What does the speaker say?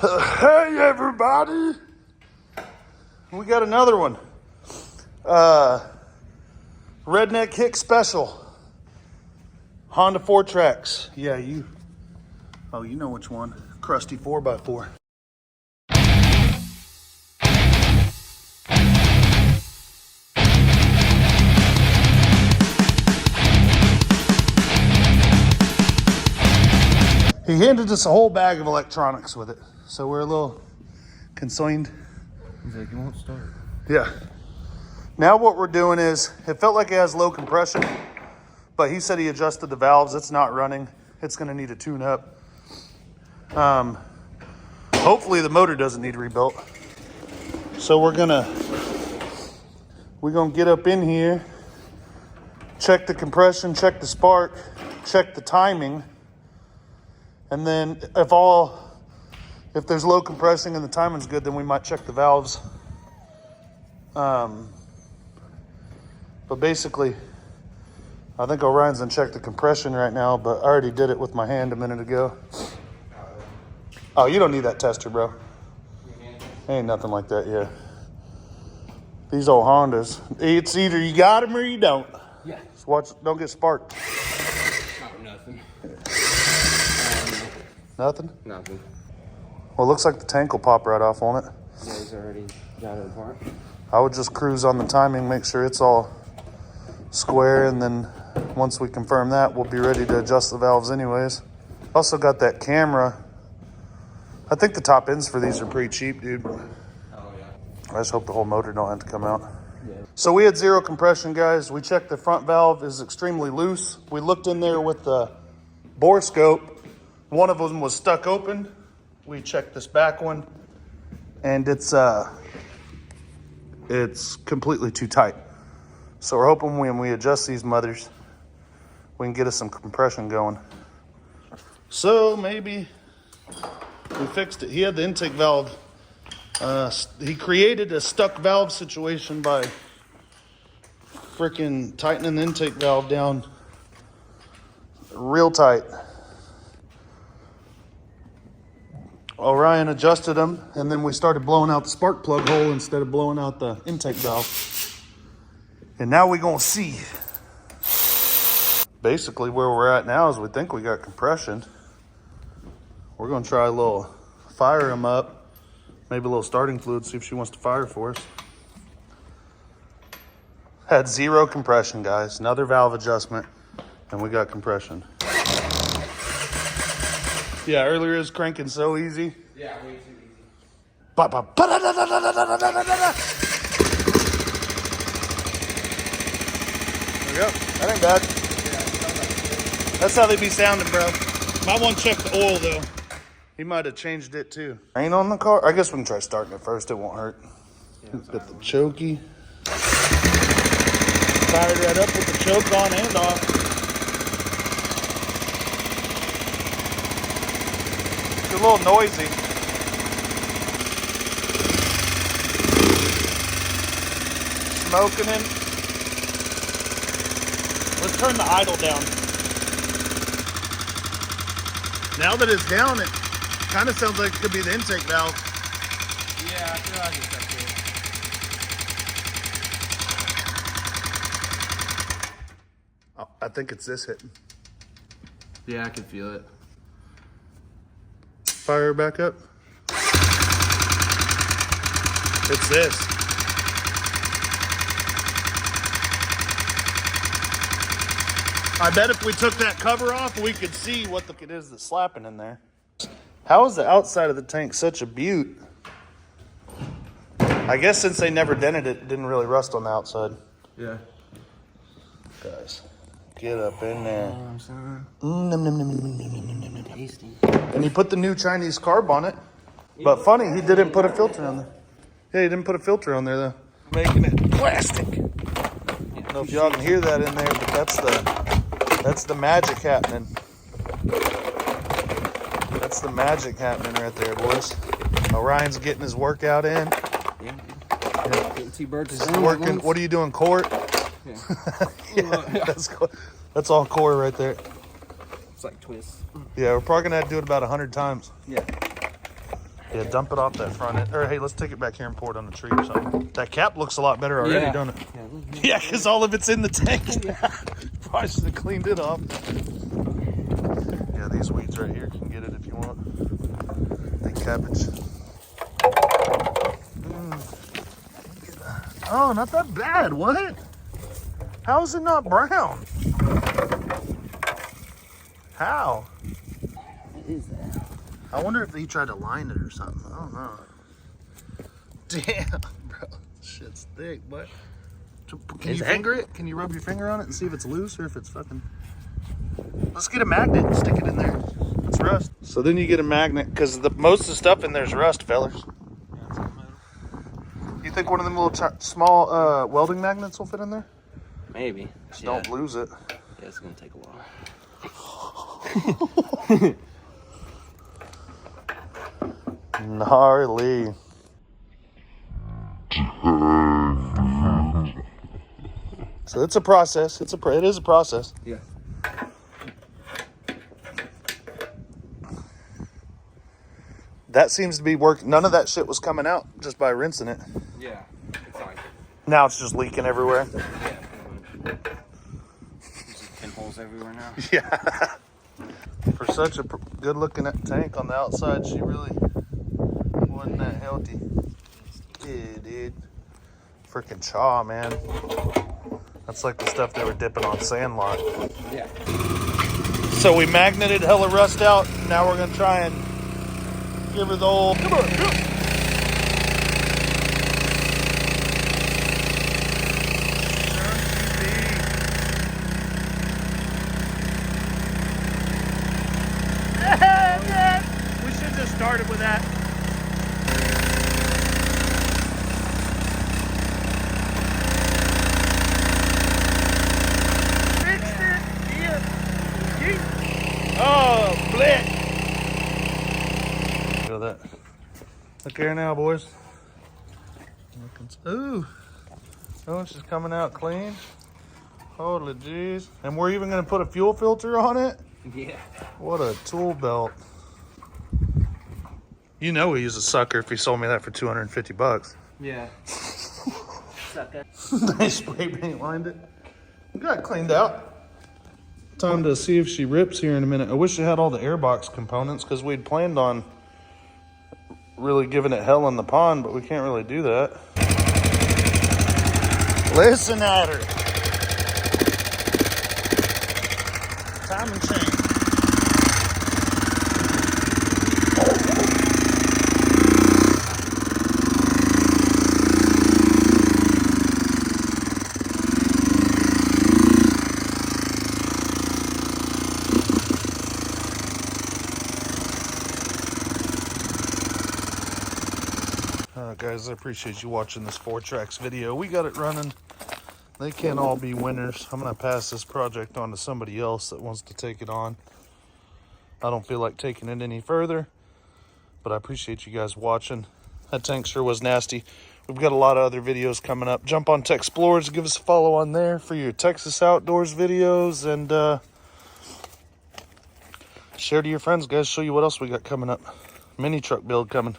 Hey everybody, we got another one. Redneck Kick Special, Honda FourTrax. Yeah, you know which one. Crusty 4x4. He handed us a whole bag of electronics with it, so we're a little concerned. He's like, it won't start. Yeah. Now what we're doing is, it felt like it has low compression, but he said he adjusted the valves. It's not running. It's going to need a tune-up. Hopefully the motor doesn't need rebuilt. So we're gonna get up in here, check the compression, check the spark, check the timing. And then if there's low compression and the timing's good, then we might check the valves. But basically, I think Orion's gonna check the compression right now, but I already did it with my hand a minute ago. Oh, you don't need that tester, bro. Ain't nothing like that, yeah. These old Hondas, it's either you got them or you don't. Yeah. So watch, don't get sparked. Not nothing. Nothing? Nothing. Well, it looks like the tank will pop right off, won't it? Yeah, he's already got it apart. I would just cruise on the timing, make sure it's all square, and then once we confirm that, we'll be ready to adjust the valves anyways. Also got that camera. I think the top ends for these are pretty cheap, dude. Oh, yeah. I just hope the whole motor don't have to come out. Yeah. So we had zero compression, guys. We checked the front valve is extremely loose. We looked in there with the bore scope. One of them was stuck open. We checked this back one, and it's completely too tight. So we're hoping when we adjust these mothers, we can get us some compression going. So maybe we fixed it. He had the intake valve. He created a stuck valve situation by freaking tightening the intake valve down real tight. Orion adjusted them, and then we started blowing out the spark plug hole instead of blowing out the intake valve. And now we're gonna see. Basically where we're at now is we think we got compression. We're gonna try a little fire him up, maybe a little starting fluid, see if she wants to fire for us. Had zero compression, guys. Another valve adjustment, and we got compression. Yeah, earlier it was cranking so easy. Yeah, way too easy. There we go. That ain't bad. That's how they be sounding, bro. Might want to check the oil, though. He might have changed it, too. Ain't on the car? I guess we can try starting it first. It won't hurt. Yeah, get the chokey. Fired right up with the choke on and off. It's a little noisy. Smoking in. Let's turn the idle down. Now that it's down, it kind of sounds like it could be the intake valve. Yeah, I feel like it's up here. Oh, I think it's this hitting. Yeah, I can feel it. Fire back up. It's this. I bet if we took that cover off, we could see what it is that's slapping in there. How is the outside of the tank such a beaut? I guess since they never dented it, it didn't really rust on the outside. Yeah. Guys, get up in there. Tasty. And he put the new Chinese carb on it. But funny, he didn't put a filter on there. Yeah, he didn't put a filter on there, though. Making it plastic. I don't know if y'all can hear that in there, but that's the magic happening. That's the magic happening right there, boys. Orion's getting his workout in. Yeah. Yeah. Two birds He's working. What are you doing, core? Yeah. Yeah, that's all core right there. It's like twists. Yeah, we're probably gonna have to do it about 100 times. Yeah. Yeah, dump it off that front end. Or, hey, let's take it back here and pour it on the tree or something. That cap looks a lot better already, Yeah. don't it? Yeah, because all of it's in the tank. Probably should have cleaned it off. Yeah, these weeds right here can get it if you want. The cabbage. Oh, not that bad. What? How is it not brown? How? What is that? I wonder if he tried to line it or something. I don't know. Damn, bro. Shit's thick, but can you finger it? Can you rub your finger on it and see if it's loose or if it's fucking... Let's get a magnet and stick it in there. It's rust. So then you get a magnet, because most of the stuff in there is rust, fellas. You think one of them little small welding magnets will fit in there? Maybe. Just don't lose it. Yeah, it's gonna take a while. Gnarly. So it's a process. It is a process. Yeah. That seems to be working. None of that shit was coming out just by rinsing it. Yeah. It's like, Now it's just leaking everywhere. yeah. Just pinholes everywhere now. Yeah. For such a good looking tank on the outside, she really wasn't that healthy. Yeah, dude. Freaking chaw, man. That's like the stuff they were dipping on Sandlot. Yeah. So we magneted hella rust out. Now we're gonna try and give her the old. Come on, come on. We should just started with that. Fixed it. Yeah. Oh, blick. Look at that. Look here now, boys. Ooh. Oh, she's coming out clean. Holy jeez. And we're even going to put a fuel filter on it? Yeah. What a tool belt. You know he's a sucker if he sold me that for $250. Yeah. Sucker. They spray paint lined it. We got it cleaned out. Time to see if she rips here in a minute. I wish it had all the airbox components because we'd planned on really giving it hell in the pond, but we can't really do that. Listen at her. Time and chain. Guys, I appreciate you watching this FourTrax video. We got it running. They can't all be winners. I'm going to pass this project on to somebody else that wants to take it on. I don't feel like taking it any further, but I appreciate you guys watching. That tank sure was nasty. We've got a lot of other videos coming up. Jump on Tech Explorers. Give us a follow on there for your Texas outdoors videos. And share to your friends, guys. Show you what else we got coming up. Mini truck build coming.